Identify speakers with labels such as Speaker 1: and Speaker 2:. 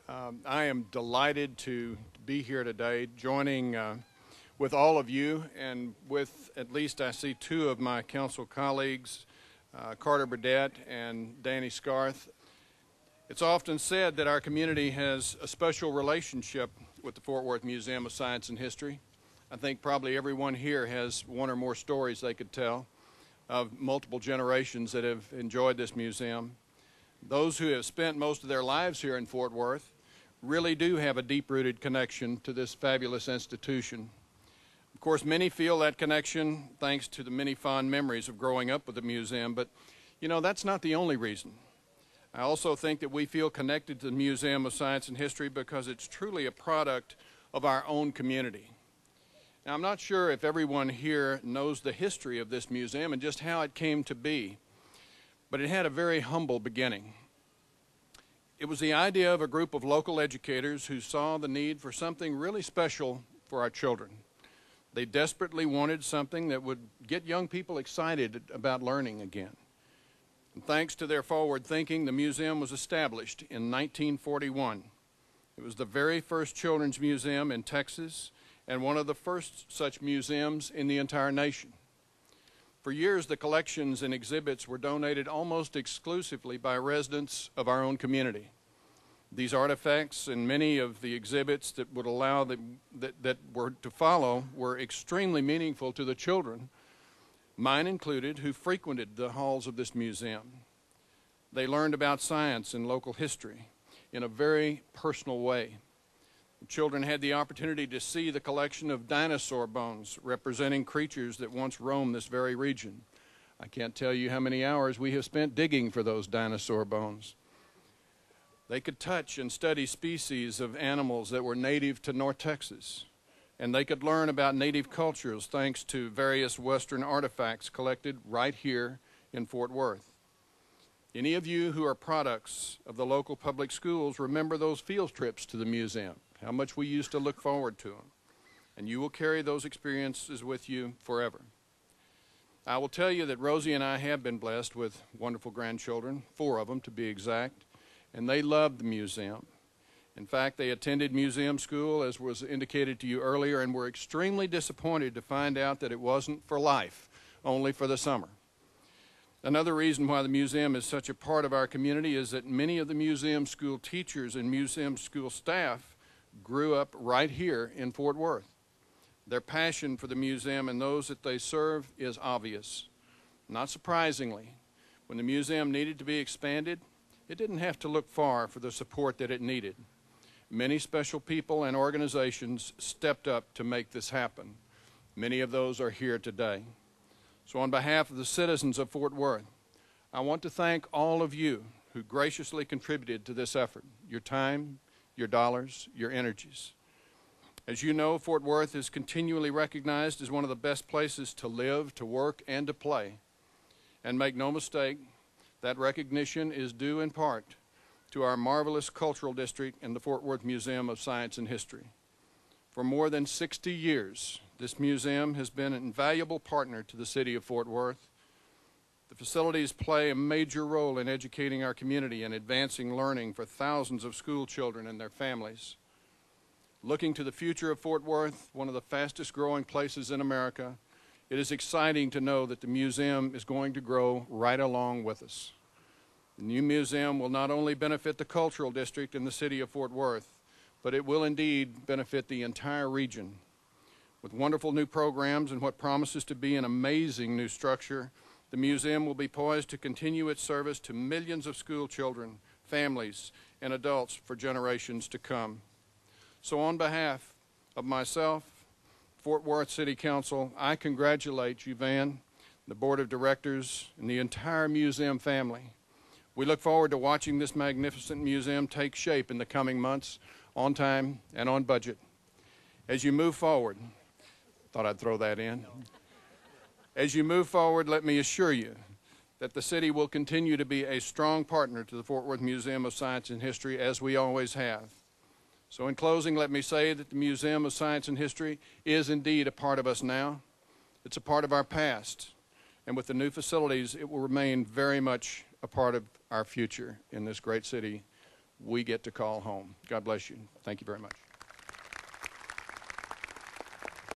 Speaker 1: I am delighted to be here today, joining with all of you and with at least I see two of my council colleagues, Carter Burdett and Danny Scarth. It's often said that our community has a special relationship with the Fort Worth Museum of Science and History. I think probably everyone here has one or more stories they could tell of multiple generations that have enjoyed this museum. Those who have spent most of their lives here in Fort Worth really do have a deep-rooted connection to this fabulous institution. Of course, many feel that connection thanks to the many fond memories of growing up with the museum, but you know, that's not the only reason. I also think that we feel connected to the Museum of Science and History because it's truly a product of our own community. Now, I'm not sure if everyone here knows the history of this museum and just how it came to be, but it had a very humble beginning. It was the idea of a group of local educators who saw the need for something really special for our children. They desperately wanted something that would get young people excited about learning again. And thanks to their forward thinking, the museum was established in 1941. It was the very first children's museum in Texas and one of the first such museums in the entire nation. For years, the collections and exhibits were donated almost exclusively by residents of our own community. These artifacts and many of the exhibits that would allow that were to follow were extremely meaningful to the children, mine included, who frequented the halls of this museum. They learned about science and local history in a very personal way. Children had the opportunity to see the collection of dinosaur bones representing creatures that once roamed this very region. I can't tell you how many hours we have spent digging for those dinosaur bones. They could touch and study species of animals that were native to North Texas, and they could learn about native cultures thanks to various Western artifacts collected right here in Fort Worth. Any of you who are products of the local public schools remember those field trips to the museum, how much we used to look forward to them. And you will carry those experiences with you forever. I will tell you that Rosie and I have been blessed with wonderful grandchildren, 4 of them to be exact, and they loved the museum. In fact, they attended museum school, as was indicated to you earlier, and were extremely disappointed to find out that it wasn't for life, only for the summer. Another reason why the museum is such a part of our community is that many of the museum school teachers and museum school staff grew up right here in Fort Worth. Their passion for the museum and those that they serve is obvious. Not surprisingly, when the museum needed to be expanded, it didn't have to look far for the support that it needed. Many special people and organizations stepped up to make this happen. Many of those are here today. So on behalf of the citizens of Fort Worth, I want to thank all of you who graciously contributed to this effort, your time, your dollars, your energies. As you know, Fort Worth is continually recognized as one of the best places to live, to work, and to play. And make no mistake, that recognition is due in part to our marvelous cultural district and the Fort Worth Museum of Science and History. For more than 60 years, this museum has been an invaluable partner to the city of Fort Worth. The facilities play a major role in educating our community and advancing learning for thousands of school children and their families. Looking to the future of Fort Worth, one of the fastest growing places in America, it is exciting to know that the museum is going to grow right along with us. The new museum will not only benefit the cultural district in the city of Fort Worth, but it will indeed benefit the entire region. With wonderful new programs and what promises to be an amazing new structure, the museum will be poised to continue its service to millions of school children, families, and adults for generations to come. So on behalf of myself, Fort Worth City Council, I congratulate you, Van, the Board of Directors, and the entire museum family. We look forward to watching this magnificent museum take shape in the coming months, on time and on budget. As you move forward, thought I'd throw that in. As you move forward, let me assure you that the city will continue to be a strong partner to the Fort Worth Museum of Science and History, as we always have. So in closing, let me say that the Museum of Science and History is indeed a part of us now. It's a part of our past. And with the new facilities, it will remain very much a part of our future in this great city we get to call home. God bless you. Thank you very much.